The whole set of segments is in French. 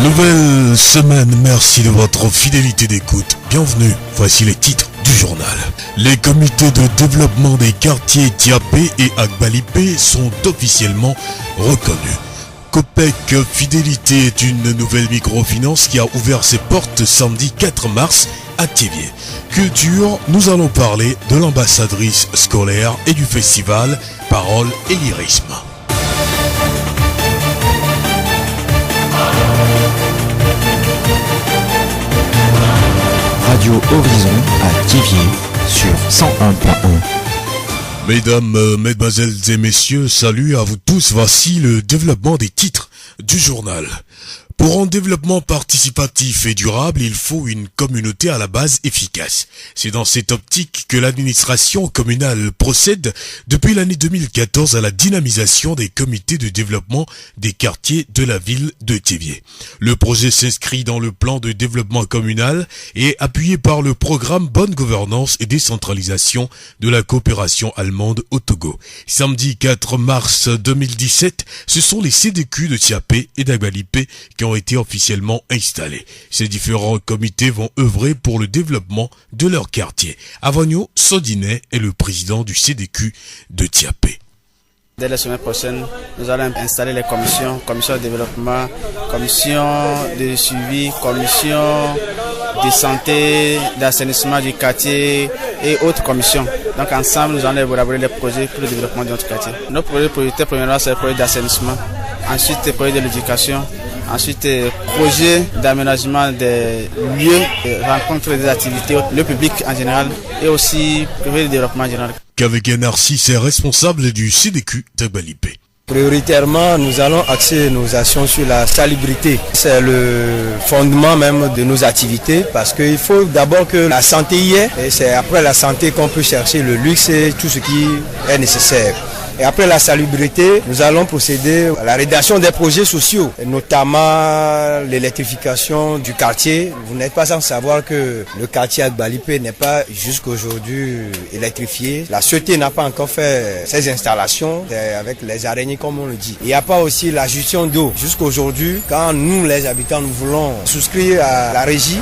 Nouvelle semaine, merci de votre fidélité d'écoute. Bienvenue, voici les titres du journal. Les comités de développement des quartiers Tiapé et Agbalipé sont officiellement reconnus. Copec Fidélité est une nouvelle microfinance qui a ouvert ses portes samedi 4 mars à Thiéviers. Culture, nous allons parler de l'ambassadrice scolaire et du festival Parole et Lyrisme. Radio Horizon à Thiéviers sur 101.1. Mesdames, mesdemoiselles et messieurs, salut à vous tous. Voici le développement des titres du journal. Pour un développement participatif et durable, il faut une communauté à la base efficace. C'est dans cette optique que l'administration communale procède depuis l'année 2014 à la dynamisation des comités de développement des quartiers de la ville de Thiéviers. Le projet s'inscrit dans le plan de développement communal et est appuyé par le programme Bonne Gouvernance et Décentralisation de la coopération allemande au Togo. Samedi 4 mars 2017, ce sont les CDQ de Tiapé et d'Agbalipé qui ont été officiellement installés. Ces différents comités vont œuvrer pour le développement de leur quartier. Avogno Sodinet est le président du CDQ de Tiapé. Dès la semaine prochaine, nous allons installer les commissions de développement, commission de suivi, commission de santé, d'assainissement du quartier et autres commissions. Donc ensemble, nous allons élaborer les projets pour le développement de notre quartier. Nos projets prioritaires, premièrement, c'est le projet d'assainissement, ensuite le projet de l'éducation, ensuite projet d'aménagement des lieux, rencontre des activités, le public en général et aussi projet de développement en général. Qu'avec un Narcisse est responsable du CDQ d'Agbalipé. Prioritairement, nous allons axer nos actions sur la salubrité. C'est le fondement même de nos activités parce qu'il faut d'abord que la santé y est et c'est après la santé qu'on peut chercher le luxe et tout ce qui est nécessaire. Et après la salubrité, nous allons procéder à la rédaction des projets sociaux, notamment l'électrification du quartier. Vous n'êtes pas sans savoir que le quartier Agbalipé n'est pas jusqu'aujourd'hui électrifié. La société n'a pas encore fait ses installations avec les araignées comme on le dit. Il n'y a pas aussi la gestion d'eau. Jusqu'aujourd'hui, quand nous les habitants nous voulons souscrire à la régie,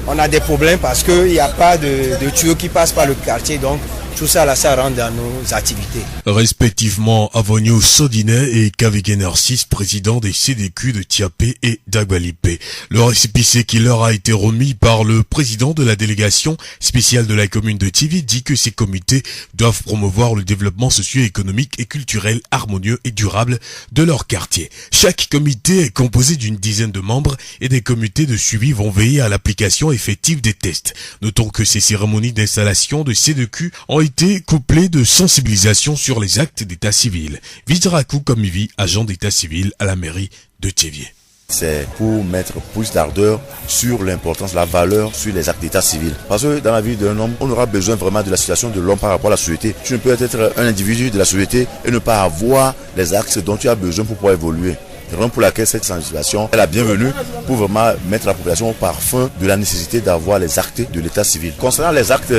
on a des problèmes parce qu'il n'y a pas de tuyaux qui passent par le quartier. Donc tout ça, là, ça rentre dans nos activités. Respectivement, Avogno Sodinet et Kavege Narcisse, président des CDQ de Tiapé et d'Agbalipé. Le récépissé qui leur a été remis par le président de la délégation spéciale de la commune de Thiéviers dit que ces comités doivent promouvoir le développement socio-économique et culturel harmonieux et durable de leur quartier. Chaque comité est composé d'une dizaine de membres et des comités de suivi vont veiller à l'application effective des tests. Notons que ces cérémonies d'installation de CDQ ont été couplées de sensibilisation sur les actes d'état civil. Vidrakou Komivi, agent d'état civil à la mairie de Thiéviers. C'est pour mettre plus d'ardeur sur l'importance, la valeur sur les actes d'état civil. Parce que dans la vie d'un homme, on aura besoin vraiment de la situation de l'homme par rapport à la société. Tu ne peux être un individu de la société et ne pas avoir les axes dont tu as besoin pour pouvoir évoluer. C'est vraiment pour laquelle cette sensibilisation est la bienvenue pour vraiment mettre la population au parfum de la nécessité d'avoir les actes de l'état civil. Concernant les actes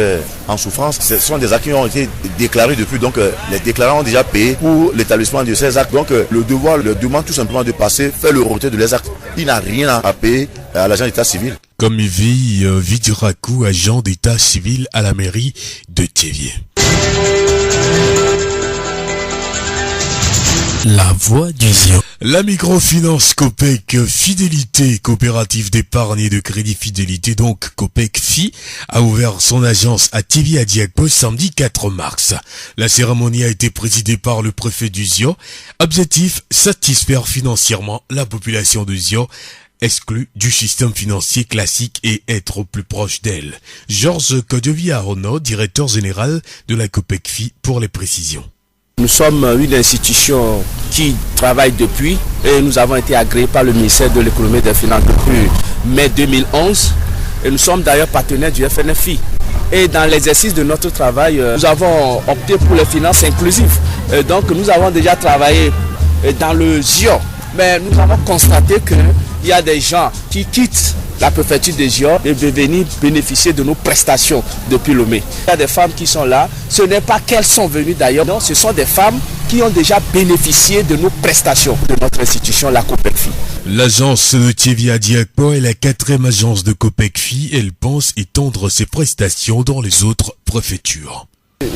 en souffrance, ce sont des actes qui ont été déclarés depuis, donc les déclarants ont déjà payé pour l'établissement de ces actes. Donc le devoir leur demande tout simplement de passer, faire le retrait de les actes. Il n'a rien à payer à l'agent d'état civil. Comme il vit Vidurakou, agent d'état civil à la mairie de Thiéviers. La voix du Zion. La microfinance Copec Fidélité, coopérative d'épargne et de crédit fidélité, donc Copec Fi, a ouvert son agence à Thiéviers à Diakpo samedi 4 mars. La cérémonie a été présidée par le préfet du Zion. Objectif, satisfaire financièrement la population de Zion, exclue du système financier classique et être plus proche d'elle. Georges Kodevia-Arnaud, directeur général de la Copec Fi, pour les précisions. Nous sommes une institution qui travaille depuis et nous avons été agréés par le ministère de l'économie et des finances depuis mai 2011 et nous sommes d'ailleurs partenaires du FNFI. Et dans l'exercice de notre travail, nous avons opté pour les finances inclusives. Donc nous avons déjà travaillé dans le GIO, mais nous avons constaté qu'il y a des gens qui quittent la préfecture des Giors et de venir bénéficier de nos prestations depuis Lomé. Il y a des femmes qui sont là, ce n'est pas qu'elles sont venues d'ailleurs, non, ce sont des femmes qui ont déjà bénéficié de nos prestations de notre institution, la COPECFI. L'agence de Thiévié-Adiakpo est la 4e agence de COPECFI. Elle pense étendre ses prestations dans les autres préfectures.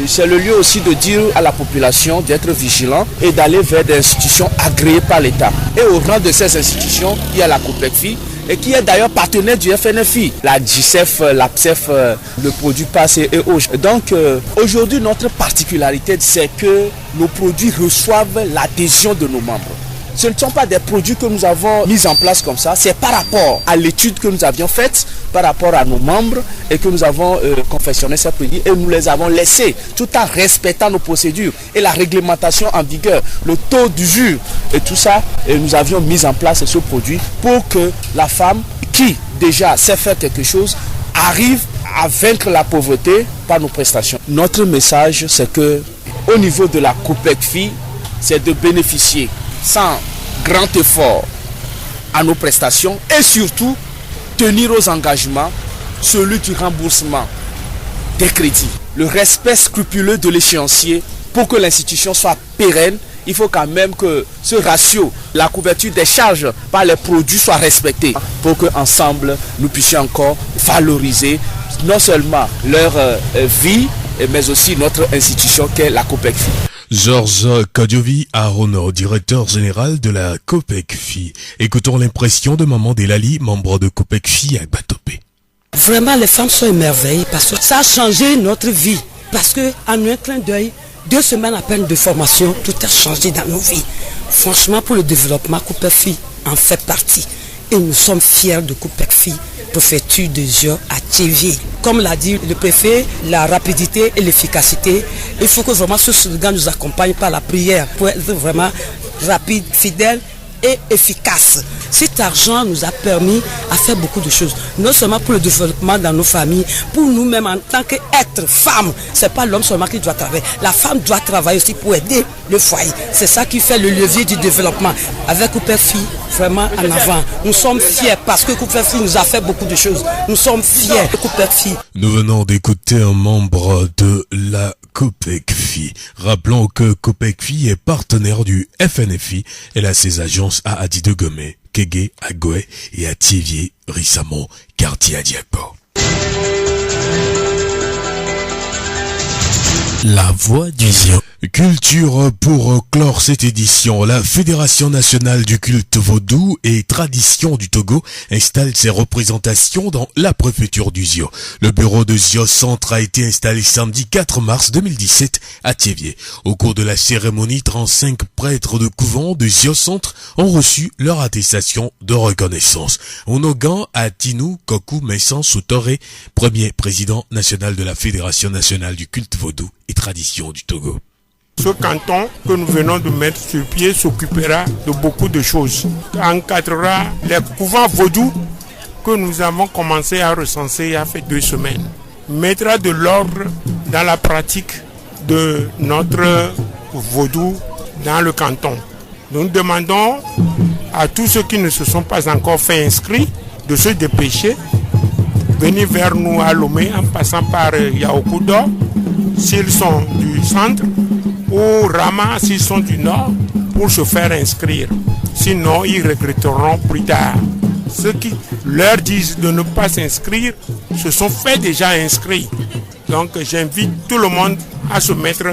C'est le lieu aussi de dire à la population d'être vigilant et d'aller vers des institutions agréées par l'État. Et au rang de ces institutions, il y a la COPECFI et qui est d'ailleurs partenaire du FNFI. La GICEF, l'APSEF ne produit pas ces EO. Donc aujourd'hui, notre particularité, c'est que nos produits reçoivent l'adhésion de nos membres. Ce ne sont pas des produits que nous avons mis en place comme ça, c'est par rapport à l'étude que nous avions faite, par rapport à nos membres et que nous avons confectionné ces produits et nous les avons laissés tout en respectant nos procédures et la réglementation en vigueur, le taux d'usure et tout ça. Et nous avions mis en place ce produit pour que la femme qui déjà sait faire quelque chose arrive à vaincre la pauvreté par nos prestations. Notre message, c'est que au niveau de la COPECFI, c'est de bénéficier sans grand effort à nos prestations et surtout tenir aux engagements, celui du remboursement des crédits, le respect scrupuleux de l'échéancier pour que l'institution soit pérenne. Il faut quand même que ce ratio, la couverture des charges par les produits soit respectée pour qu'ensemble nous puissions encore valoriser non seulement leur vie mais aussi notre institution qu'est la COPECFI. Georges Kadiovi Arono, directeur général de la COPECFI. Écoutons l'impression de Maman Delali, membre de COPECFI à Batopé. Vraiment, les femmes sont émerveillées parce que ça a changé notre vie. Parce qu'en un clin d'œil, 2 semaines à peine de formation, tout a changé dans nos vies. Franchement, pour le développement, COPECFI en fait partie. Et nous sommes fiers de COPECFI, préfecture de Giors à Thiévié. Comme l'a dit le préfet, la rapidité et l'efficacité, il faut que vraiment ce slogan nous accompagne par la prière pour être vraiment rapide, fidèle et efficace. Cet argent nous a permis à faire beaucoup de choses, non seulement pour le développement dans nos familles, pour nous-mêmes en tant qu'être femme. C'est pas l'homme seulement qui doit travailler, la femme doit travailler aussi pour aider le foyer. C'est ça qui fait le levier du développement. Avec COPECFI, vraiment en avant. Nous sommes fiers parce que COPECFI nous a fait beaucoup de choses. Nous sommes fiers de COPECFI. Nous venons d'écouter un membre de la COPECFI. Rappelons que COPECFI est partenaire du FNFI. Elle a ses agences à Adidegomé, Kégué, à Goué et à Thiévié, récemment, quartier Adiakpo. La voix du Zion. Culture pour clore cette édition. La Fédération nationale du culte vaudou et tradition du Togo installe ses représentations dans la préfecture du Zio. Le bureau de Zio Centre a été installé samedi 4 mars 2017 à Thiévié. Au cours de la cérémonie, 35 prêtres de couvent de Zio Centre ont reçu leur attestation de reconnaissance. Onogan Atinou Kokou Messan Soutoré, premier président national de la Fédération nationale du culte vaudou et tradition du Togo. Ce canton que nous venons de mettre sur pied s'occupera de beaucoup de choses. Encadrera les couvents vaudous que nous avons commencé à recenser il y a fait 2 semaines. Mettra de l'ordre dans la pratique de notre vaudou dans le canton. Nous demandons à tous ceux qui ne se sont pas encore fait inscrits de se dépêcher, venir vers nous à Lomé en passant par Yaokudo, s'ils sont du centre, ou Rama s'ils sont du nord, pour se faire inscrire. Sinon, ils regretteront plus tard. Ceux qui leur disent de ne pas s'inscrire se sont fait déjà inscrits. Donc j'invite tout le monde à se mettre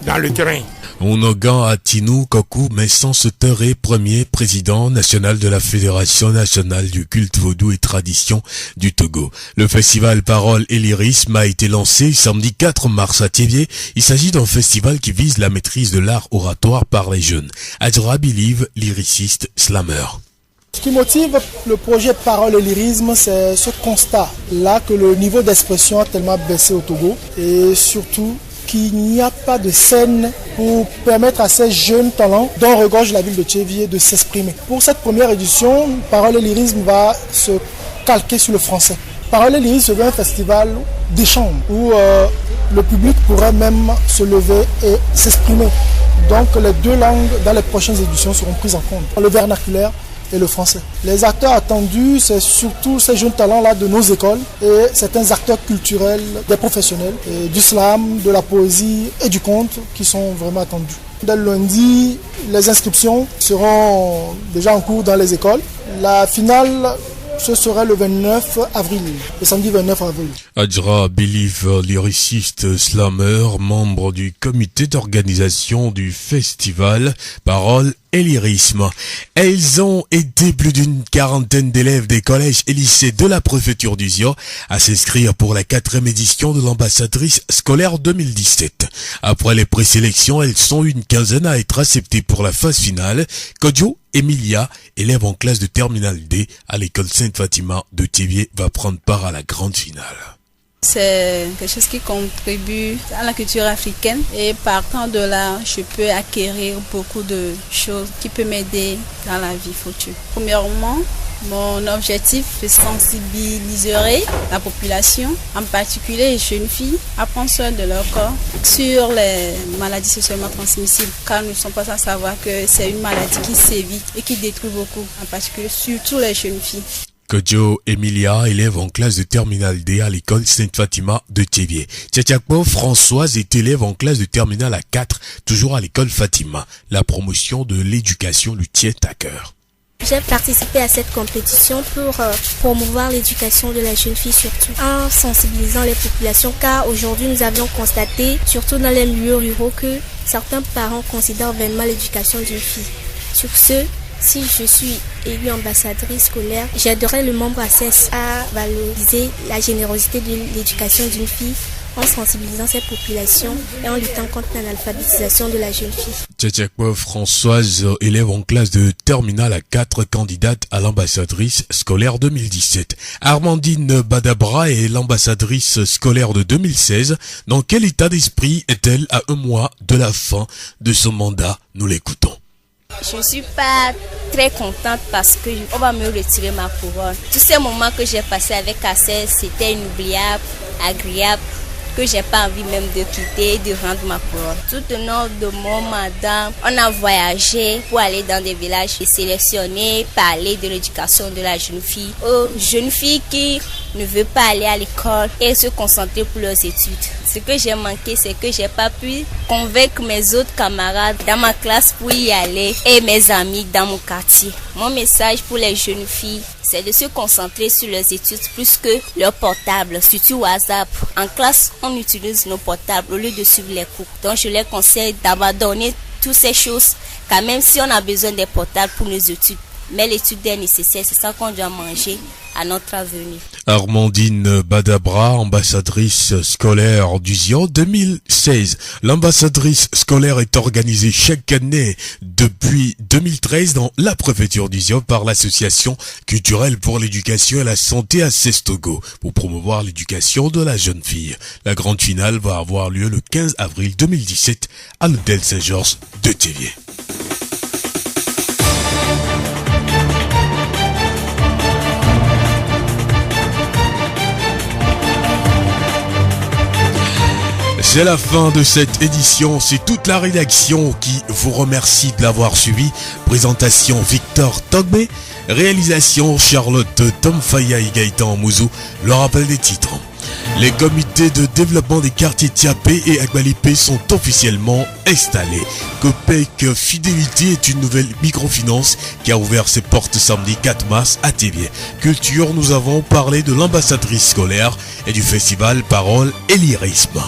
dans le terrain. Onogan Atinou Kokou Messan Soutoré, premier président national de la Fédération nationale du culte vaudou et tradition du Togo. Le festival Parole et Lyrisme a été lancé samedi 4 mars à Thiévié. Il s'agit d'un festival qui vise la maîtrise de l'art oratoire par les jeunes. Adjra Biliv, lyriciste, slammer. Ce qui motive le projet Parole et Lyrisme, c'est ce constat-là que le niveau d'expression a tellement baissé au Togo et surtout qu'il n'y a pas de scène pour permettre à ces jeunes talents dont regorge la ville de Thiévié de s'exprimer. Pour cette première édition, Parole et Lyrisme va se calquer sur le français. Parole et Lyrisme serait un festival d'échange où le public pourrait même se lever et s'exprimer. Donc les 2 langues dans les prochaines éditions seront prises en compte. Le vernaculaire et le français. Les acteurs attendus, c'est surtout ces jeunes talents-là de nos écoles et certains acteurs culturels, des professionnels, du slam, de la poésie et du conte qui sont vraiment attendus. Dès le lundi, les inscriptions seront déjà en cours dans les écoles. La finale, ce sera le 29 avril, le samedi 29 avril. Adjra Believe, lyriciste slammer, membre du comité d'organisation du festival Parole et Lyrisme. Elles ont été plus d'une quarantaine d'élèves des collèges et lycées de la préfecture du Zio à s'inscrire pour la 4e édition de l'ambassadrice scolaire 2017. Après les présélections, elles sont une quinzaine à être acceptées pour la phase finale. Kodjo Emilia, élève en classe de terminale D à l'école Sainte-Fatima de Thiviers, va prendre part à la grande finale. C'est quelque chose qui contribue à la culture africaine et partant de là, je peux acquérir beaucoup de choses qui peuvent m'aider dans la vie future. Premièrement, mon objectif est de sensibiliser la population, en particulier les jeunes filles, à prendre soin de leur corps sur les maladies sexuellement transmissibles, car nous ne sommes pas sans savoir que c'est une maladie qui sévit et qui détruit beaucoup, en particulier surtout les jeunes filles. Kodjo Emilia, élève en classe de terminale D à l'école Sainte-Fatima de Thiviers. Tchakpo Françoise est élève en classe de terminale à 4, toujours à l'école Fatima. La promotion de l'éducation lui tient à cœur. J'ai participé à cette compétition pour promouvoir l'éducation de la jeune fille, surtout en sensibilisant les populations, car aujourd'hui nous avions constaté, surtout dans les milieux ruraux, que certains parents considèrent vainement l'éducation d'une fille. Sur ce, si je suis élue ambassadrice scolaire, j'aiderai le membre ACES à valoriser la générosité de l'éducation d'une fille en sensibilisant cette population et en luttant contre l'analphabétisation de la jeune fille. Tchakpo Françoise, élève en classe de terminale à 4, candidate à l'ambassadrice scolaire 2017. Armandine Badabra est l'ambassadrice scolaire de 2016. Dans quel état d'esprit est-elle à un mois de la fin de son mandat? Nous l'écoutons. Je ne suis pas très contente parce qu'on va me retirer ma couronne. Tous ces moments que j'ai passés avec ACES, c'était inoubliable, agréable, que j'ai pas envie même de quitter, de rendre ma couronne. Tout au long de mon mandat, on a voyagé pour aller dans des villages et sélectionner, parler de l'éducation de la jeune fille aux jeunes filles qui ne veulent pas aller à l'école et se concentrer pour leurs études. Ce que j'ai manqué, c'est que j'ai pas pu convaincre mes autres camarades dans ma classe pour y aller et mes amis dans mon quartier. Mon message pour les jeunes filles, c'est de se concentrer sur leurs études plus que leur portable, surtout WhatsApp. En classe, on utilise nos portables au lieu de suivre les cours. Donc je les conseille d'abandonner toutes ces choses, car même si on a besoin des portables pour nos études, mais l'étude est nécessaire, c'est ça qu'on doit manger à notre avenir. Armandine Badabra, ambassadrice scolaire du Zion 2016. L'ambassadrice scolaire est organisée chaque année depuis 2013 dans la préfecture du Zion par l'association culturelle pour l'éducation et la santé à Sestogo pour promouvoir l'éducation de la jeune fille. La grande finale va avoir lieu le 15 avril 2017 à l'hôtel Saint-Georges de Thiviers. C'est la fin de cette édition, c'est toute la rédaction qui vous remercie de l'avoir suivi. Présentation Victor Togbe, réalisation Charlotte Tomfaya et Gaëtan Mouzou. Le rappel des titres. Les comités de développement des quartiers Tiapé et Agbalipé sont officiellement installés. Copec Fidélité est une nouvelle microfinance qui a ouvert ses portes samedi 4 mars à Thiviers. Culture, nous avons parlé de l'ambassadrice scolaire et du festival Parole et Lyrisme.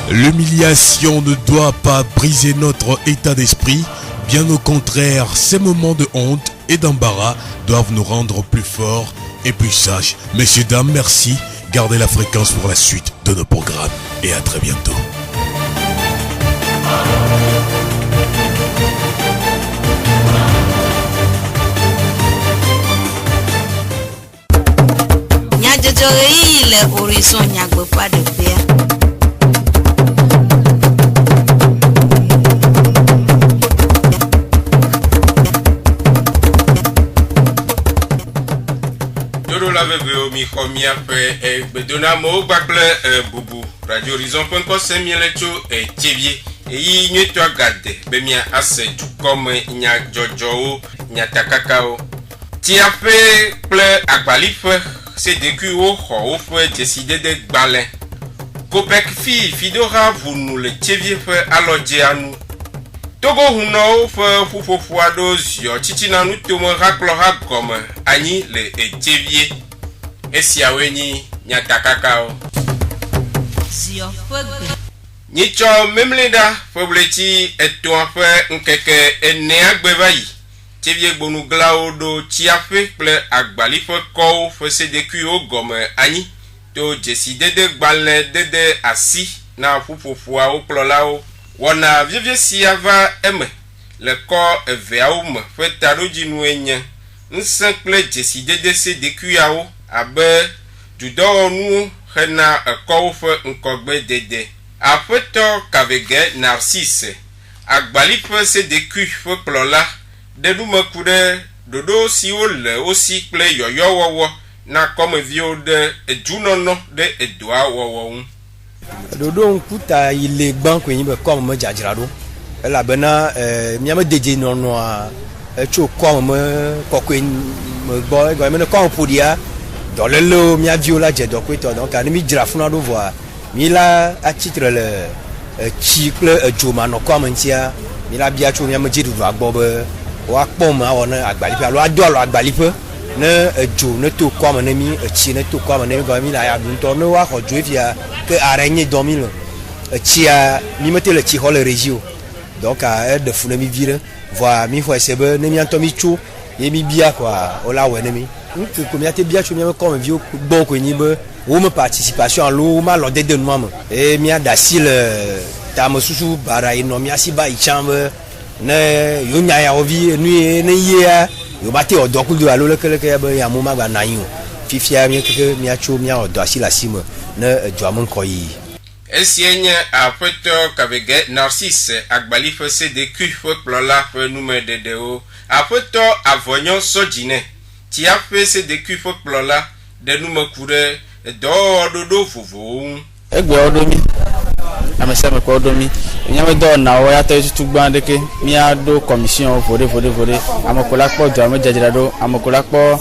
L'humiliation ne doit pas briser notre état d'esprit. Bien au contraire, ces moments de honte et d'embarras doivent nous rendre plus forts et plus sages. Messieurs, dames, merci. Gardez la fréquence pour la suite de nos programmes et à très bientôt. Bedonamo Bakle Boubou Radio Horizon.com 5000 et Thiviers eyi nyeto agade be mia ase tukome nya jojo nya takakao tiape ple agbalife se deku o ho fe décider de gbalin Kopek fi fidora vunu le tevie fe alodje anu Togo huno fe fufofuado zio chichina nu tomo raklora gome ani le tevie esiaweni nya takakao zio fegbe Nicho memleda febleti eto fe nkeke ene agbevayi tevie gbonu glao do tiafe ple agbali fe ko fe se deku o gome ani to décider de gbalin de assis na fufofua o klolao wona vievie si ava eme le corps evea me fe taro dinu enye nsimple décider de se dekuyao abe judo nu hena ko fe nkogbe dede afeto kavege Narcisse agbali fe se deku fe klola de nume kude dodo si o le aussi ple yoyo wowo na comme vio de junono de edoa wowo dodo nkuta ile gban ko yin be ko mo jajirado ela bena mi am deje nono a echo ko mo kokko mo gbo ego me ko podia dans le lo mi aviola je do ko to donc ani mi jira funa do voir mi la a titre le chicle joma no ko mo ntia mi la bia cho mi am jidu agbo be wa pom a wona agbalipe alo ado alo agbalipe ne jo ne to kwa manemi chi ne to kwa manemi ga mi la ya dun to ne wa ho jo fia que araignée dormi le chi a mi mette le chi ho le regio donc a de funa mi vire voir mi fo sebe ne mi antomi chu ye mi bia quoi o la we ne mi que comme ya te bia chu mi comme vieux bon ko ni be ou me participation en lo ma lo de moi et mi a dasil ta mo susu bara ino mi asiba I chambre ne yo nya ya ovi nu ne ye yo bate odo ku do alo lekele ke ba ya mo ma gba nan yo fifia mi ke mi acho mi odo asila simo ne joamon koyi esienye afeto kavege Narcisse agbali fe se deku fe plola fe nume dedeo afeto avonyo sojine ti a fe se deku fe plola de nume kure do dodo vovo egbe odomi ameseme ko odomi nyame do na o ya te tutu gbandeke mi ado commission vode amokola po do amejajira do amokola po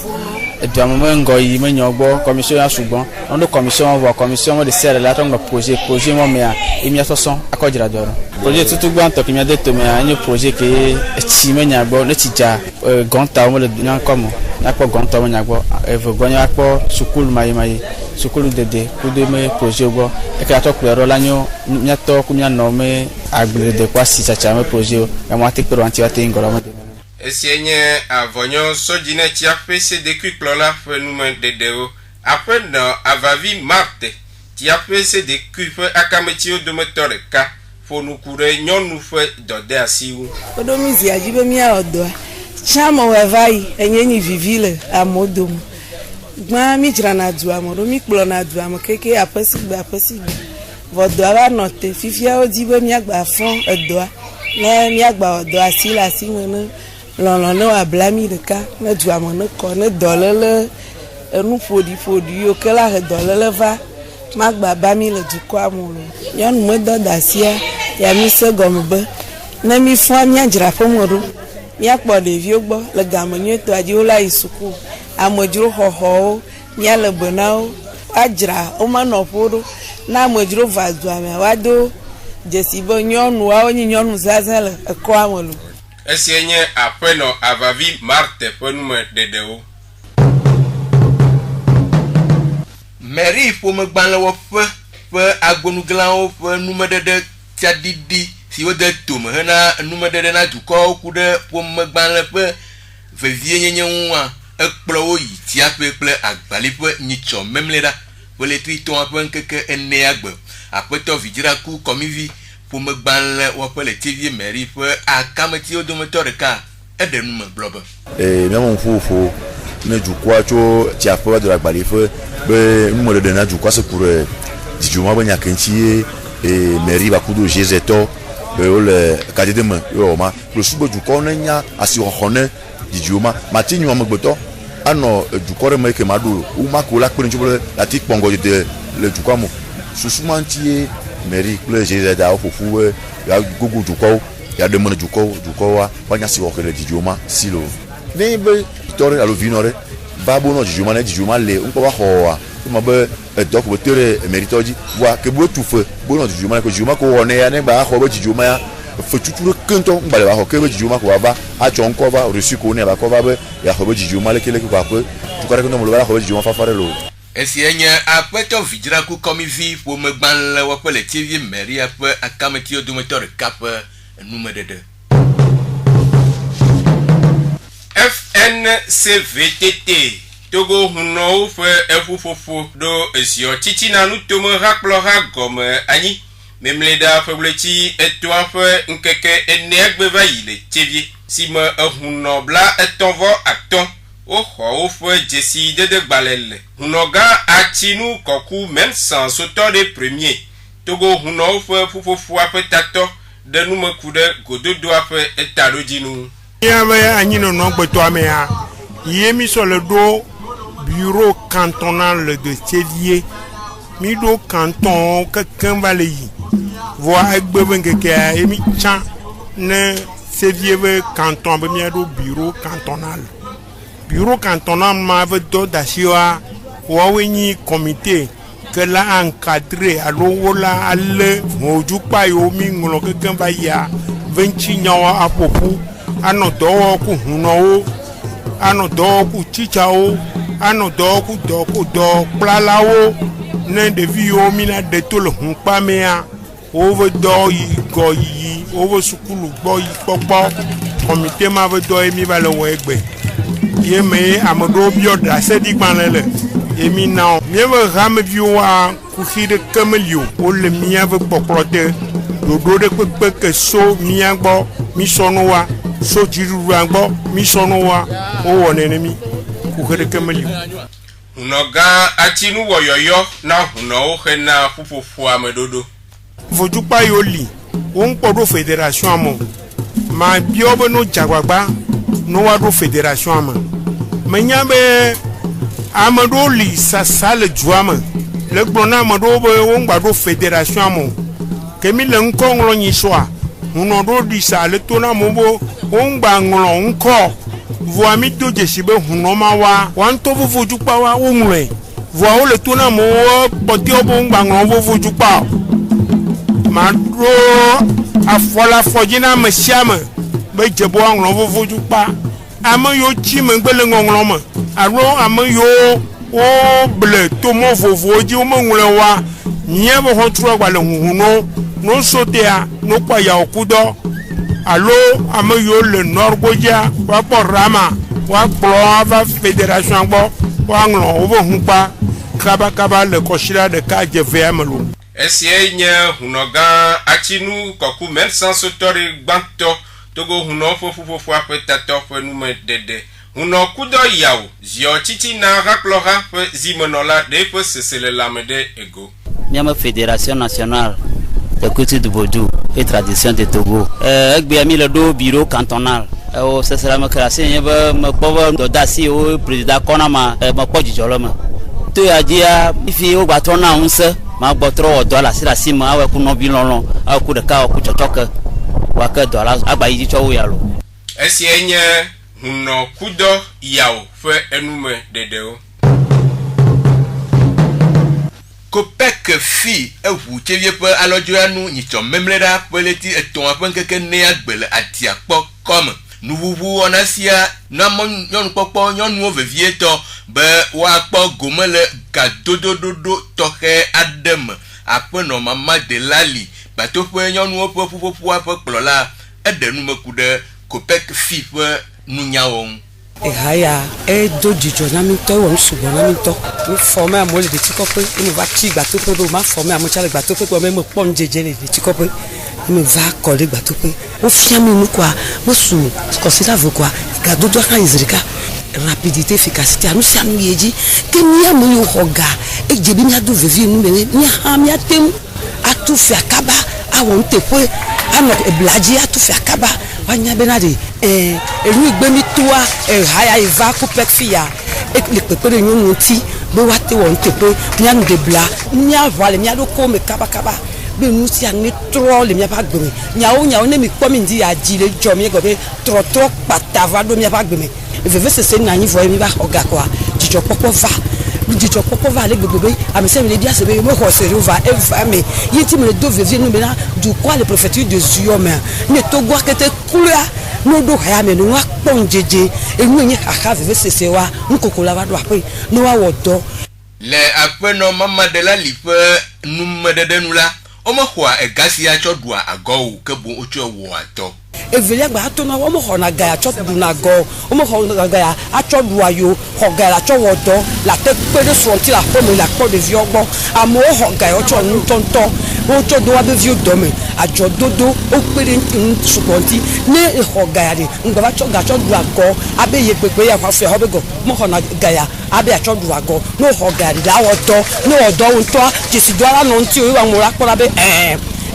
do amome ngoyi me nyogbo commission ya sugbon on do commission de serre la tongo projet mo me a emi asoson akojira do projet tutu gban to kimi ade to me a nyi projet ke ti me nyagbo ne ti ja gonta mo le nyan komo na po gonta mo nyagbo evo gonya po sukulu mai sukulu dede kude me projet go e ka to plero lanyo nyato kumya no me agbere de kwa si chacha me projet e mo atikero anti ate ngoro mo esienye avonyo sojine ti a fait se deku plola fe nume dedeo après no avavi marte ti a fait se deku fe akameti o dometore ka fo nukure nyonu fe dode asiu odomizi ajibe mi a odo chamo wevai enyenyi vivile amodom gba mi jira na du amoro mi kplo na du am keke apesigbe vodo ara note fifia odibe mi agba fon edo na mi agba odo asila sinwe lolo no ablami de ka na du am no ko ne dolele enu fodi yo kala he dolele va magba ba mi le du ko amolo yon mo do dasia ya mi se gombe na mi fo mi ajira pomoro mi akpo de vi ogbo le gamonyo to aji ola isuku amojuro hoho mi ale bonao ajira o ma no fodo na amojuro vazu ame wado jesibo nyonu wa onyi nyonu zazele ko amolo esienye apeno avavi marte ponume dedeo meri fo me gbanle wo fe agbonuglan wo fe nume dede tadidi si wo de tome hena nume dede na duko ku de fo me gbanle fe vevie nyenye nwa ekplo wo yi ti ape ple agbali fe nyicho memleda wo le tri ton ape nkeke ene agbe apeto vidira ku komivi fo me gbanle wo fe le tv meri fe akameti odometore ka ede nume blobe même fofo ne jukwa cho ti ape de agbali fe be nume de na jukwa se pour dijuma ba nyakenchi meri ba kudo jezeto be o le kadedema yo ma le subo jukwa na nya asi khone dijuma matinyu amgboto ano jukore me ke madu u makola kpere nchobole la ti pongo de le jukwa mo susumantie mairie kple GZA ƒoƒu ya gugu dukɔwo ya demone dukɔwoa woanya si wɔ ke le dzidzoma si lo ne be tɔre alo vinɔ ɖe va bo nɔ dzidzoma ne dzidzoma le ŋkɔ va xɔa kuma be edɔ ko be te ɖe mairie tɔ dzi wa ke bo tu fe bo nɔ dzidzoma ne ko dzidzoma ko wɔ ne ya ne gba axɔ be dzidzoma ya fetutu ɖe keŋtɔ ŋgba le va xɔ ke be dzidzoma ko va atsɔ ŋkɔ va reçu ko ne va kɔ va be ya xɔ be dzidzoma leke ko aƒe tukɔ ɖe keŋtɔ mo le va xɔ be dzidzoma fafa ɖe lo. Esie nye aƒetɔ vidzraku kɔmivi ƒomegbalẽ wɔƒe le TV Meria ƒe akametiwo dometɔ ɖeka ƒe enumeɖeɖe. FNCVTT Togo hunɔwo ƒe eƒuƒoƒo ɖo eziɔ titina nutome hakplɔ ha gɔme anyi memleda ƒebletsi etɔa ƒe ŋkeke enea gbe va yi le TV si me ehunɔ bla etɔ̃ vɔ atɔ̃ woxɔ woƒe dzesi dedegbalẽ le hunɔgã atsinu kɔku Mensan sotɔ ɖe premier Togo hunɔwo ƒe ƒuƒoƒoa ƒe tatɔ ɖe numeku ɖe gododoa ƒe etaɖodzinu. Míaƒe anyinɔnɔ gbetɔa mea ye mi sɔ le ɖo bureau cantonal de Séville mi ɖo canton kekeŋ va le yi vɔa egbe be ŋkekea ye mi tsã ne Séville be canton be míaɖo bureau cantonal. Bureau cantonal ma ve dɔ da si wa wɔwoe nyi comité ke la encadré alo wola alé ʋɔdzukpa yiwo mi ŋlɔ kekeŋ va yia ve ŋtsi nyawo aƒoƒu anɔ dɔ wɔ ku hunɔwo anɔ dɔ wɔ ku tsitsawo anɔ dɔ wɔ ku dɔkplalawo ne ɖevi yiwo mi na ɖe to le hukpa mea wo ve dɔ yi gɔ yiyi wo ve sukulu gbɔ yi kpɔkpɔ comité ma ve dɔ ye mi va le wɔ egbe. Ye me ame ɖewo biɔ ɖase ɖigbalẽ le ye mi na míaƒe hameviwo kuxi ɖeke meli o wole míaƒe kpɔkplɔ te ɖoɖo ɖe kpekpe ke so mía gbɔ mi sɔ no wa so dziɖuɖua gbɔ mi sɔ no wa wowɔ nenemi kuxi ɖeke meli o. Hunɔgã atsinu wɔ yɔyɔ na hunɔwo hena ƒuƒoƒoa me ɖoɖo. Vodukpa yiwo li wo ŋkpɔ ɖo fédération me ma biɔ be no dzagbagba no wa ɖo fédération me. Menya be ame ɖewo li sasa le dua me le gblɔ na ame ɖewo be wo ŋgba ɖo fédération me ke mi le ŋkɔ ŋlɔ nyi sɔa hunɔ ɖewo ɖi sa le to na mo be wo ŋgba ŋlɔ ŋkɔ vɔa mi do dzesi be hunɔ ma wa ŋutɔ vovozukpa wa wo ŋlɔe vɔa wo le to na mo wo kpɔtɛwo be wo ŋgba ŋlɔ vovozukpa o ma ɖo afɔ le afɔdzi na ame sia ame be dze be woaŋlɔ vovozukpa. Ame yiwo tsi megbe le ŋɔŋlɔ me alo ame yiwo wo ble tomɔ vovowo dzi wo meŋlɔe wa míaƒe xɔtrɔ gba le huhunɔ no sotea no kpɔ yawokudɔ alo ame yiwo le nɔrgodzia woakpɔ rama woakplɔ ava fédération gbɔ woaŋlɔ woƒe hukpa kabakaba le kɔsira ɖeka dze vea me lo. Esie nye hunɔgã atsinu kɔku Mensan sotɔ ɖe gbãtɔ Togo hunɔ ƒe ƒuƒoƒoa ƒe tatɔ ƒe numeɖeɖe hunɔ kudɔ yawo ziɔ titina hakplɔ ha ƒe zimenɔla ɖe ƒe sese le lãme ɖe ego. Miame fédération nationale de culture du Vodou et tradition de Togo. Egbea mi le ɖo bureau cantonal. O sesera me kra se nye be me kpɔ be dɔdasi wo président kɔna ma me kpɔ dzidzɔ le me. To ya dzia ifi wo gba trɔ na ŋusẽ ma gbɔ trɔ wɔ dɔ le asi me awɔ ku nɔvi lɔlɔ awɔ ku ɖeka awɔ ku tsɔtsɔke. Wake dɔ la agba yi tsɔ wo ya lo. Esie nye hunɔ kudɔ yawo ƒe enume ɖeɖewo. Kopek fi eʋu tsevie ƒe alɔdzranu nyitsɔ memle ɖa ƒe leti etɔ̃a ƒe ŋkeke nea gbe le atiakpɔ kɔme. Nuʋuʋu wɔna sia na nyɔnukpɔkpɔ nyɔnuwo vevietɔ be woakpɔ gome le gadodododo tɔxɛ aɖe me. Aƒenɔ Mama Delali Batoƒe nyɔnuwo ƒe ƒuƒoƒoa ƒe kplɔla eɖe numeku ɖe Kopek fi ƒe nunyawo ŋu. Ehaya edo dzidzɔ na mi ŋutɔ ewɔ nusugbɔ na mi ŋutɔ mi fɔme amewo le detsikɔƒe eme va tsi gbatoƒe be ma fɔme amewo tsa le gbatoƒe kpɔ me kpɔ nudzedze le detsikɔƒe eme va kɔ ɖe gbatoƒe wofia mi nu kɔa wosu kɔsida vo kɔa gadodo hã yi zi ɖeka rapidité efficacité anu sia nu yi dzi ke mi ame yiwo xɔ ga edze be miado vevi nu me mi hã miate ŋu atu fia kaba awɔ nuteƒe anɔ ebladzi atu fia kaba wanya bena de enu gbe mi toa ehaya eva Kopek fia le kpekpe ɖe nyɔnu ŋuti be woate wɔ nuteƒe mianu de bla miaʋa le miaɖo ko me kabakaba be nu si ani tro le mi pa gbeme nyawo ne mi po mi ndi aji le jo mi go be tro patava do mi pa gbeme veve se na yin vo mi ba oga kwa jijo popo va le gbegbe amese mi le dia se be mo ko se va eva me yiti me do veve nu be na du quoi le prophétie de Zion ne to gwa kete kula no do ha me no wa ponjeje enu yin aka veve se wa nkokola ba do ape no wa wodo le apeno mama de la lipe nume de nu la o mo kwa e gasi a chodua ago ke bu ocho wo ato evelia gba to na o mo ho na ga ya chodu na go o mo ho na ga ya a chodu ayo ho ga la chowo do la te pe de fronti la po me la po de vi ogbo amo ho ga yo cho nu tonton o cho do wa be vi do me ajo dodo o pe de suponti ne ho ga ya de ngba ba cho ga chodu ago abe ye pepe ya fa fe ho be go mo ho na ga ya abe a chodu ago no ho ga ya la wo do no odo nto ti si do ara no nti o wa mo ra po la be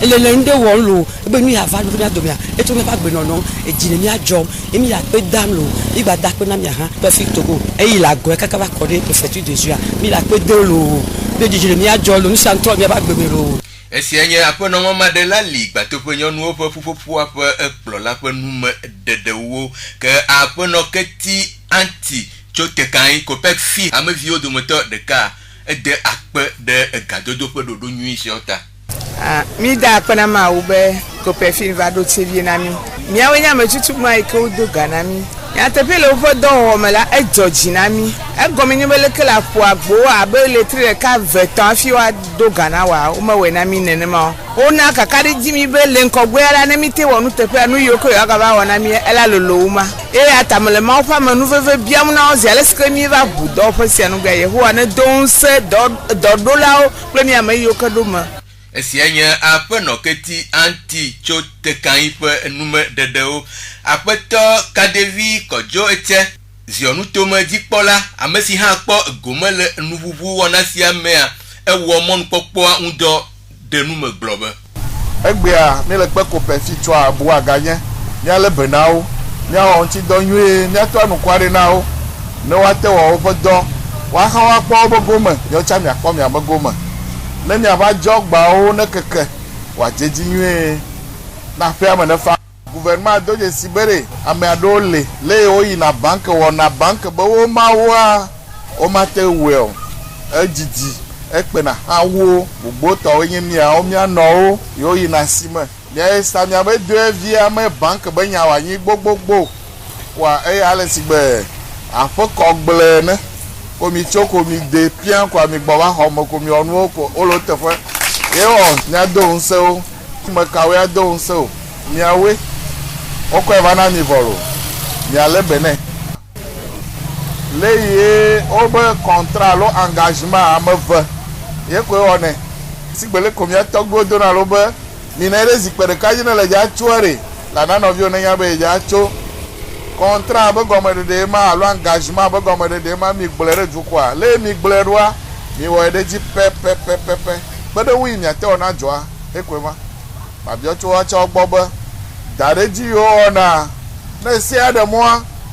elele nde won lo ebe nu ya va lu na do mi eto me pa gbe no no ejine mi ajo emi ya pe dam lo igba da pe na mi ha perfect togo eyi la go e kaka ba ko de perfect de Dieu mi la pe de lo be ejine mi ajo lo ni san tro mi ba gbe mi lo esi enye apono mama de la li gba to pe nyonu o fufufu apo eplo la pe nu de wo ke apono keti anti chote kan ko pek fi ame vi odo moto de ka de akpe de gadodo pe do nyu isi ota mi da pana ma ube ko pe fi va do tv na mi awenya me tutu mai ko do gana mi ya te pe lo fo don o mala e joji na mi e gomi ni bele kala po agbo abe le tre ka vetan fi wa do gana wa o ma we na mi nene ma o na ka kari jimi be le nko gwera na mi te wonu te pe anu yoko ya ga ba wa na mi ela lolo uma e atamle ma fa manu veve biam na o zele skemi va bu do fo si anu ga ye ho na don se do la o premier ma yoko do ma esienye apeno keti anti chote kaipe nume dedeo apeto kadevi kojo eche zionu tome dipola amesi ha po gomele nuvuvu wona sia mea ewo mon popo undo de nume globe egbea mi le pe ko pe fi twa abu aganye ni ale benao ni awon ti do yue ni ato anu kware nao ne wa te wo fodo wa ha wa po bogome yo cha mi akpo mi abogome lẹ́ni àbájọ́gba ó ní kẹ̀kẹ́ wà jẹ́jí yún na fẹ́ àmọ́ ní fa gouvernement àdójè síbẹ̀rẹ̀ àmì àdó lè lé òyìn na bank wọ̀ na bank bọ́ ó máa wá ó máa tẹ̀ wẹ̀ ọ́ ẹ jìjì ẹ pè na awo gbogbo tọ̀ ẹ̀yìn mi àwọn mi àná ó yóò yìn na sí mọ̀ ní ẹ sàmì àmì ẹ̀dọ́ ẹ̀ vi àmì bank bẹ́ẹ̀ yàn wà yín gbogbogbò wà ẹ̀ alẹ́ sígbẹ̀ àfọkọ̀ gblẹ̀ ní. Komi choko mi de pian kwa mi gba wa homo komi onu oko olo tefe e o ni ado nse o mo kawe ado nse o mi awe oko e bana mi voro mi ale bene leye o be contrat lo engagement ameve ye ko one sigbele komi atogbo do na lo be ni na re zipere kaji na le ja chuare la na no vi ona ya be ja cho contrat be gomede de ma lo engagement be gomede de ma mi gblere du kwa le mi gblero mi wo ede ji pe be de wi mi ate ona joa ekwema ba bi o cho wa cha ogbobo dare ji yo ona na si ademo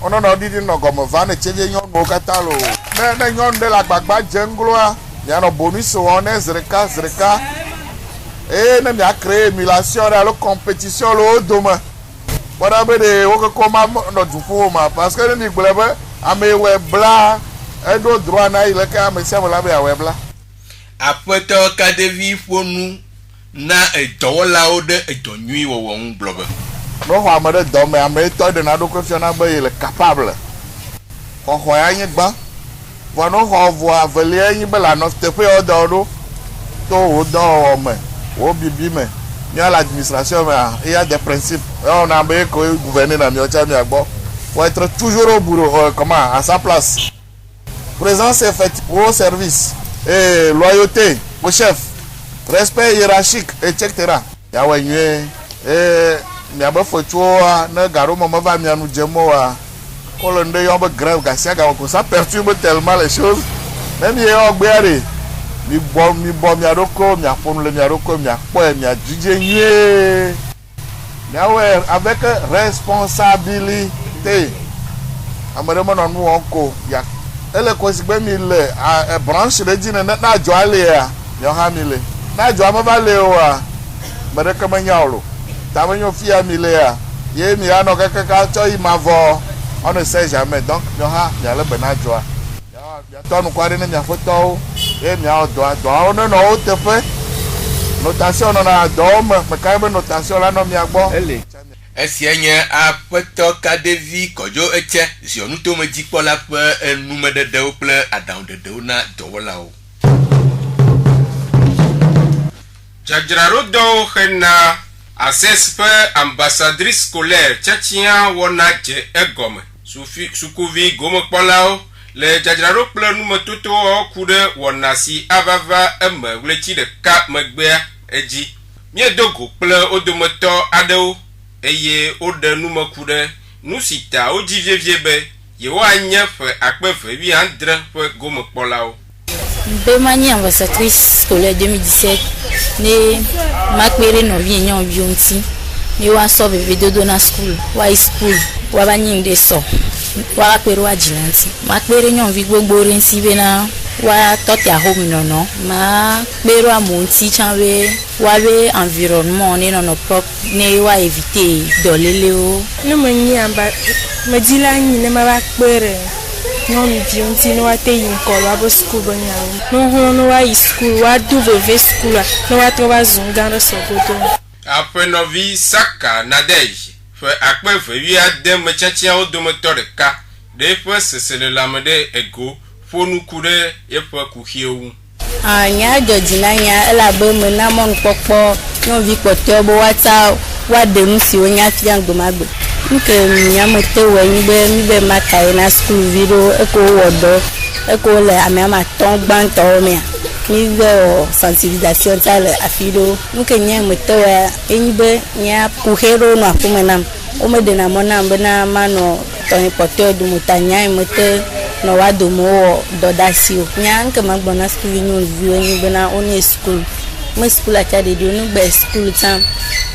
ona no didi no gomo va na cheve yon mo katalo na yon de la gbagba jenglo a ya no bonus ona zreka na mi a créer émulation la compétition lo doma Bora bede woke koma no dufu ma parce que ni glebe ame we bla e do droit na ile ka ame se la be we bla apoto kadevi fonu na edola ode edonui wo won blobe no ho amade do me ame to de na do ko fiona be ile capable ho ya yin gba wo no ho vo avele yin be la no te pe odo to o do me wo bibi me ni à l'administration il y a des principes on a bien que gouverner dans mi faut être toujours au bureau comment à sa place présence effective au service et loyauté au chef respect hiérarchique etc. ya wenye mi aba foto na garo mama va mi anu jemo wa kolonde yo ba grève gasia ga ko ça perturbe tellement les choses même y ogbeare mi bo mi aroko mi afonu le mi aroko mi apo mi ajije nye now avec responsabilité amere mo no onko ya ele ko sigbe mi le branche le dine na jo ale ya yo ha mi le na jo amaba le o mereka menyaulo tamenyo fia milea ye mi ano kaka cho imavo on ne sait jamais donc yo ha ya le benadjoa ya to nu kware ne mi afoto ye mi a do on no te fe notation na do me kai be notation la no mi agbo Esienye apeto kadevi kojo eche zionu to me dikpola pe nume dede o ple adan dede o na dowola o. Jagraro do hena assess pe ambassadrice scolaire tchachia wona je egome sukuvi gomo kpolao le jagraro ple nume toto o kude wona si avava eme wleti de ka megbea eji miedogo ple odometo adeo eye ode numakude nusita ojivie be ye wa nya fe akpefe wi andre fe gomo kpolao Bemani ambassadrice scolaire 2017 ne makpere no vi nyon bionti ni wa so bebe dodo na school wa bani nde so wa kpere wa jilanti makpere nyon vi gbogbo rin si be na wa toti a home no ma kpere wa monti chanwe wa be environnement ne no prop ne wa éviter dolele o no mani amba madila ni ne ma ba kpere non bionti no wa te yin ko wa bo school bo nya no wa school wa do veve school no wa to wa zunga no so godo après novi saka nadej fe akpe fe wi adem chachia odomoto de ka de fe sesele lamede ego fonu kure ye fe kuhiewu anya jojina nya ela be me na mon popo no vi pote obo wata wa denu si onya fiangbo magbe nke nya mote we nbe makai na school video eko wodo eko le amama ton gbanto me ni go sensibilisation tale afido nke nya mote we enbe nya kuhero no akumena o me de na mona mbe na mano ton pote du mutanya mote no wa do mo dodasio nya nke magbona school ni video enbe na oni school me school acha de do no be school tam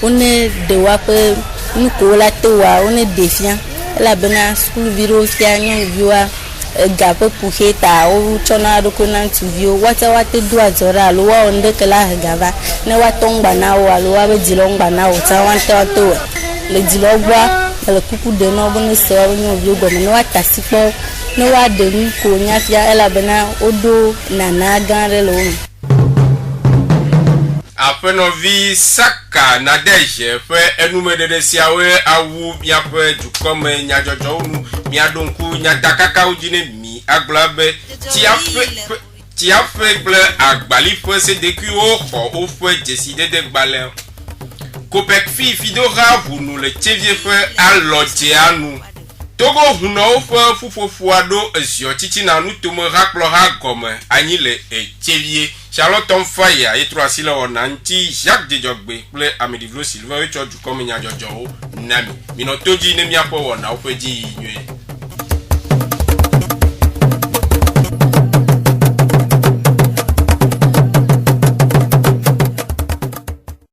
one de wa pe nous colla toi on est défiant la bena school viro fianya viwa gape pour heta o chona do kona tu vio wata dua zora lo wa onde kala gava ne wa tongba na o lo wa be dilongba na o ta wanta to le dilogba le kuku de no bone se wa nyo vio go no wa tasipo no wa de ni ko nya fia la bena odo nana ganre lo après nos vies saka nadeje fe enumede de siawe awu bia fe dukome nyajojo unu mi adonku nyadakaka ujine mi aglabe ti a fait ble agbali fe se deku o fe décider de gbalé kopek fi fidora vous nous le tevie fe alodje anu togo huno fe fufofuado ezio titi na nu tomo raklora gome ani le tevie Charlotte Onfaya et trois sila onanti Jacques de Jogbe ple Amedivlo Silva et George comme nya jojo nami minotoji ne mi apo wona ofeji yue